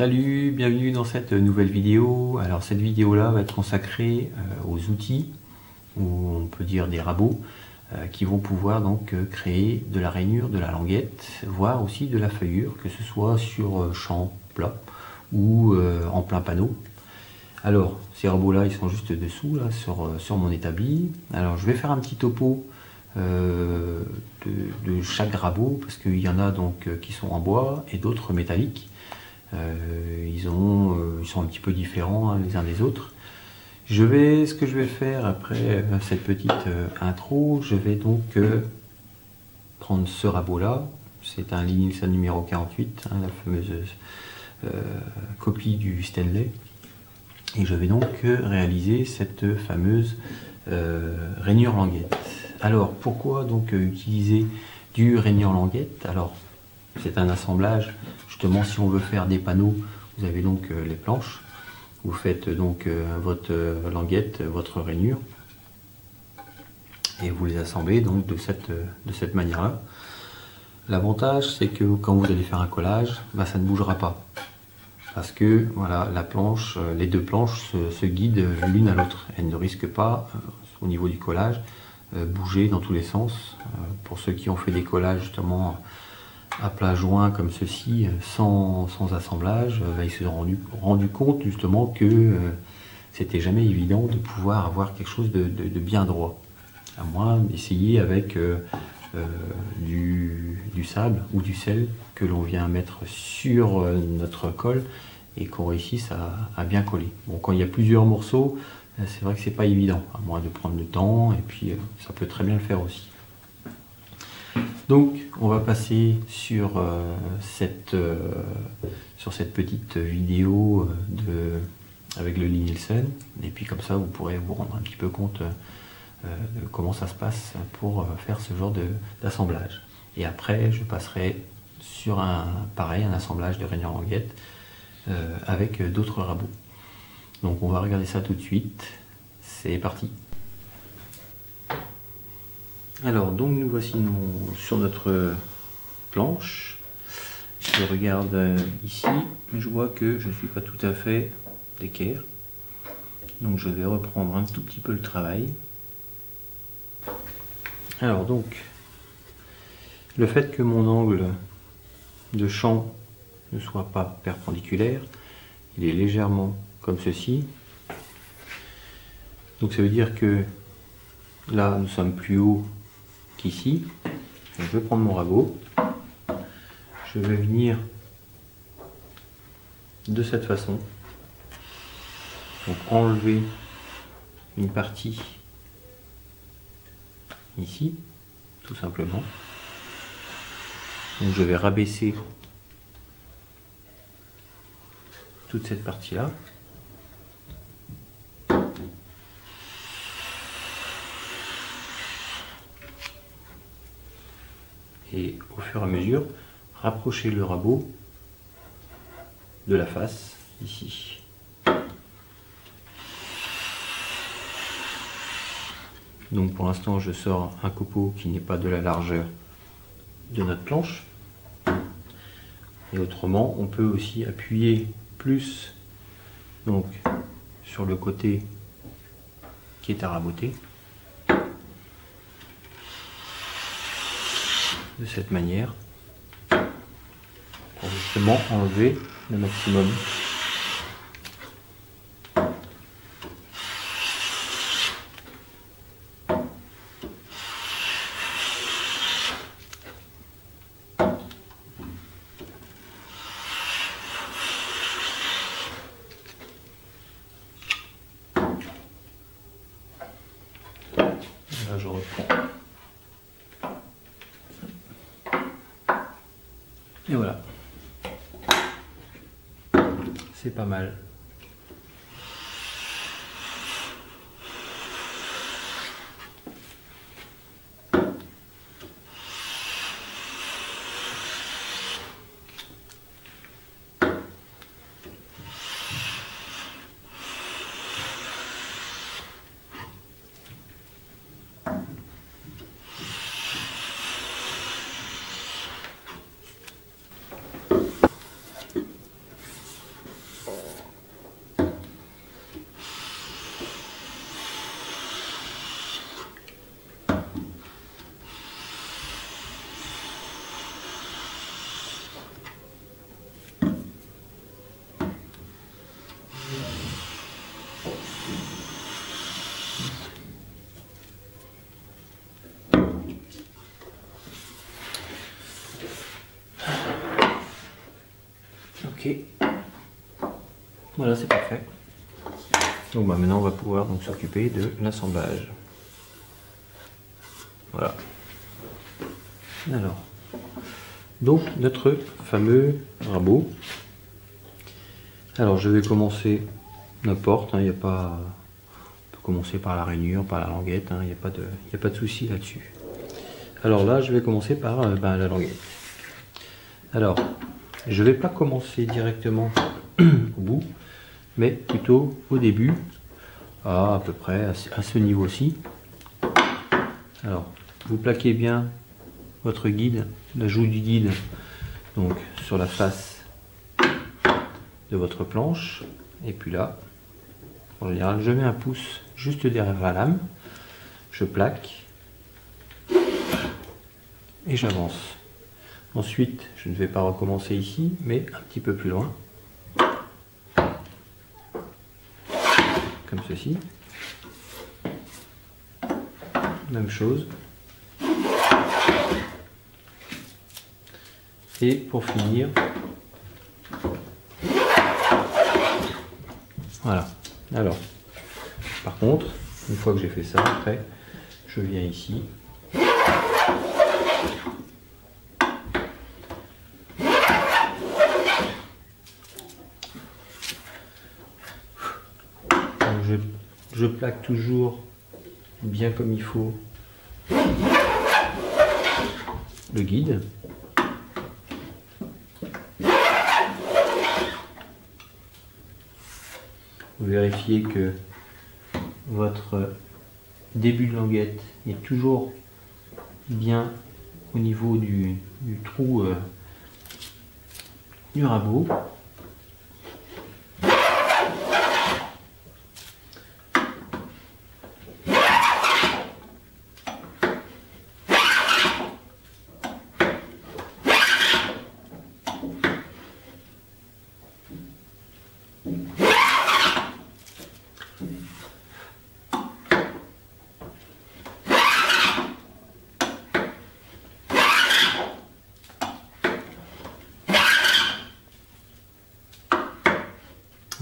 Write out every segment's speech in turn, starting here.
Salut, bienvenue dans cette nouvelle vidéo. Alors cette vidéo là va être consacrée aux outils, ou on peut dire des rabots, qui vont pouvoir donc créer de la rainure, de la languette, voire aussi de la feuillure, que ce soit sur champ plat ou en plein panneau. Alors ces rabots là ils sont juste dessous là sur mon établi. Alors je vais faire un petit topo de chaque rabot, parce qu'il y en a donc qui sont en bois et d'autres métalliques. Ils sont un petit peu différents les uns des autres. Ce que je vais faire après cette petite intro, je vais donc prendre ce rabot là. C'est un Lie-Nielsen numéro 48, la fameuse copie du Stanley. Et je vais donc réaliser cette fameuse rainure languette. Alors pourquoi donc utiliser du rainure languette? Alors c'est un assemblage, justement, si on veut faire des panneaux, vous avez donc les planches, vous faites donc votre languette, votre rainure, et vous les assemblez donc de cette manière-là. L'avantage, c'est que quand vous allez faire un collage, ça ne bougera pas, parce que voilà, la planche, les deux planches se guident l'une à l'autre. Elles ne risquent pas, au niveau du collage, bouger dans tous les sens. Pour ceux qui ont fait des collages justement à plat joint comme ceci, sans assemblage, ils se sont rendu compte justement que c'était jamais évident de pouvoir avoir quelque chose de bien droit, à moins d'essayer avec du sable ou du sel que l'on vient mettre sur notre colle et qu'on réussisse à bien coller. Bon, quand il y a plusieurs morceaux, c'est vrai que c'est pas évident, à moins de prendre le temps, et puis ça peut très bien le faire aussi. Donc on va passer sur cette petite vidéo avec le Lie-Nielsen, et puis comme ça vous pourrez vous rendre un petit peu compte de comment ça se passe pour faire ce genre d'assemblage. Et après je passerai sur un assemblage de rainure languette avec d'autres rabots. Donc on va regarder ça tout de suite, c'est parti. Alors donc nous voici sur notre planche. Je regarde ici, je vois que je ne suis pas tout à fait d'équerre, donc je vais reprendre un tout petit peu le travail. Alors donc le fait que mon angle de champ ne soit pas perpendiculaire, il est légèrement comme ceci, donc ça veut dire que là nous sommes plus haut qu'ici. Je vais prendre mon rabot, je vais venir de cette façon, donc enlever une partie ici, tout simplement. Donc je vais rabaisser toute cette partie là. Et au fur et à mesure, rapprocher le rabot de la face, ici. Donc pour l'instant, je sors un copeau qui n'est pas de la largeur de notre planche. Et autrement, on peut aussi appuyer plus donc sur le côté qui est à raboter. De cette manière, pour justement enlever le maximum. Là, je reprends. Et voilà, c'est pas mal. Ok. Voilà, c'est parfait. Donc bah, maintenant on va pouvoir donc s'occuper de l'assemblage. Voilà. Alors, donc notre fameux rabot. Alors je vais commencer n'importe, il n'y a pas. On peut commencer par la rainure, par la languette, il n'y a pas de souci là-dessus. Alors là, je vais commencer par la languette. Alors, je ne vais pas commencer directement au bout, mais plutôt au début, à peu près à ce niveau-ci. Alors, vous plaquez bien votre guide, la joue du guide, donc sur la face de votre planche, et puis là, en général, je mets un pouce juste derrière la lame, je plaque et j'avance. Ensuite, je ne vais pas recommencer ici, mais un petit peu plus loin, comme ceci. Même chose. Et pour finir, voilà. Alors, par contre, une fois que j'ai fait ça, après, je viens ici. Donc je plaque toujours bien comme il faut le guide. Vous vérifiez que votre début de languette est toujours bien au niveau du trou du rabot.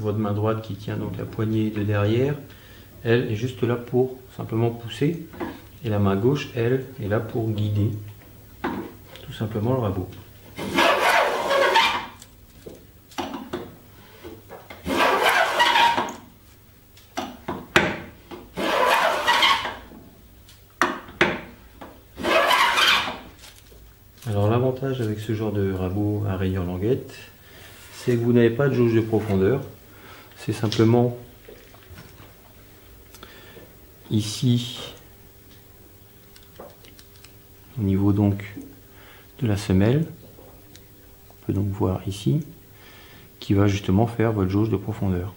Votre main droite qui tient donc la poignée de derrière, elle est juste là pour simplement pousser, et la main gauche, elle, est là pour guider tout simplement le rabot. Alors l'avantage avec ce genre de rabot à rayon languette, c'est que vous n'avez pas de jauge de profondeur. C'est simplement ici, au niveau donc de la semelle, on peut donc voir ici, qui va justement faire votre jauge de profondeur.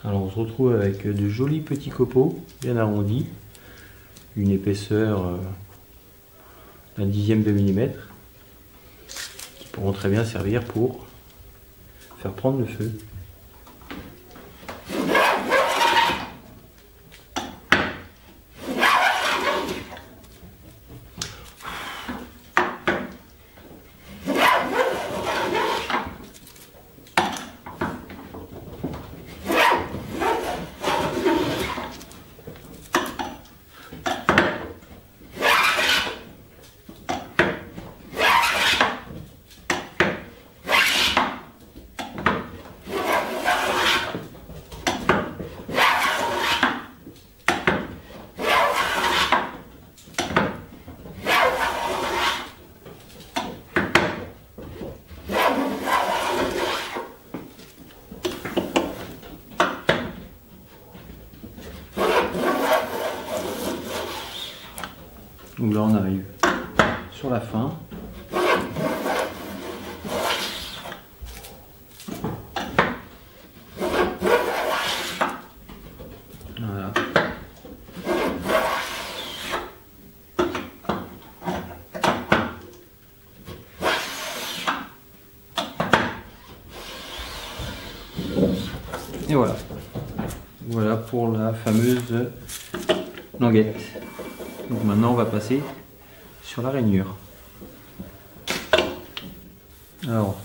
Alors on se retrouve avec de jolis petits copeaux bien arrondis, une épaisseur d'un dixième de millimètre, qui pourront très bien servir pour faire prendre le feu. Donc là on arrive sur la fin. Voilà. Et voilà. Voilà pour la fameuse languette. Donc maintenant on va passer sur la rainure. Alors,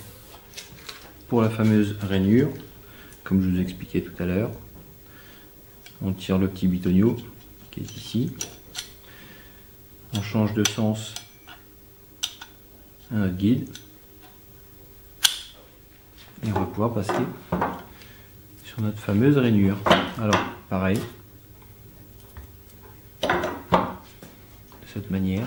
pour la fameuse rainure, comme je vous expliquais tout à l'heure, on tire le petit bitonio qui est ici. On change de sens à notre guide. Et on va pouvoir passer sur notre fameuse rainure. Alors, pareil, de cette manière.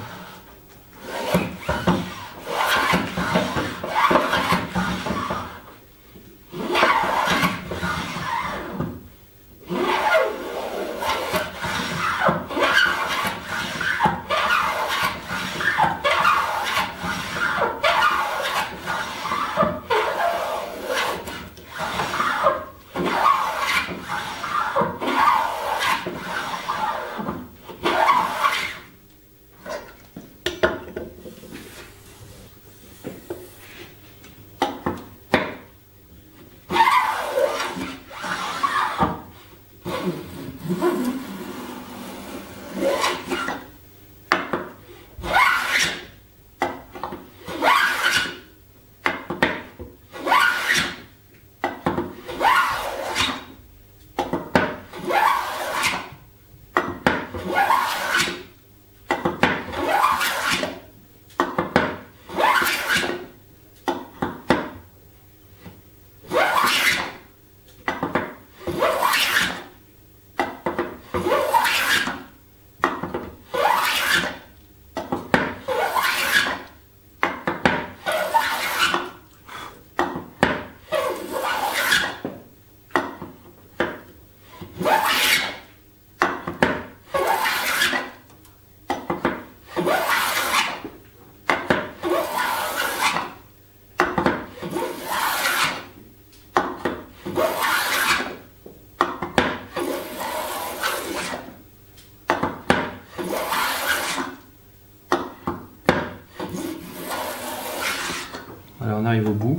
Alors on arrive au bout.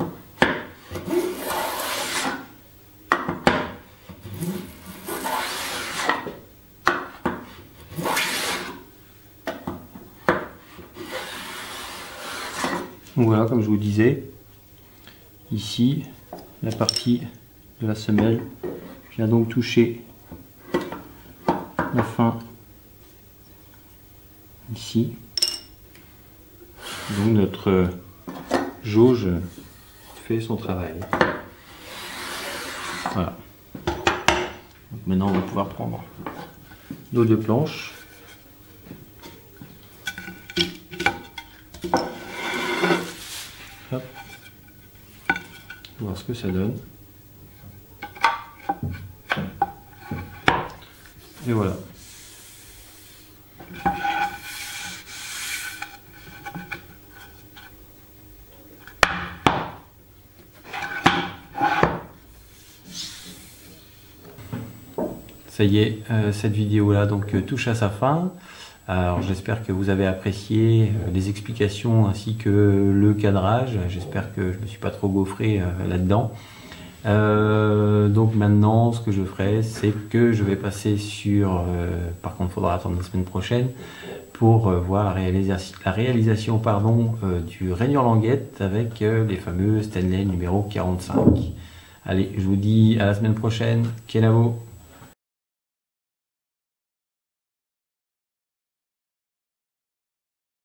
Donc voilà, comme je vous disais, ici, la partie de la semelle vient donc toucher la fin ici. Donc notre jauge fait son travail. Voilà. Donc maintenant on va pouvoir prendre nos deux planches. Hop. Voir ce que ça donne. Et voilà. Ça y est, cette vidéo là donc touche à sa fin. Alors j'espère que vous avez apprécié les explications ainsi que le cadrage. J'espère que je ne me suis pas trop gaufré là-dedans. Donc maintenant ce que je ferai, c'est que je vais passer sur, par contre il faudra attendre la semaine prochaine, pour voir la réalisation du rainure languette avec les fameux Stanley numéro 45. Allez, je vous dis à la semaine prochaine. Kenavo.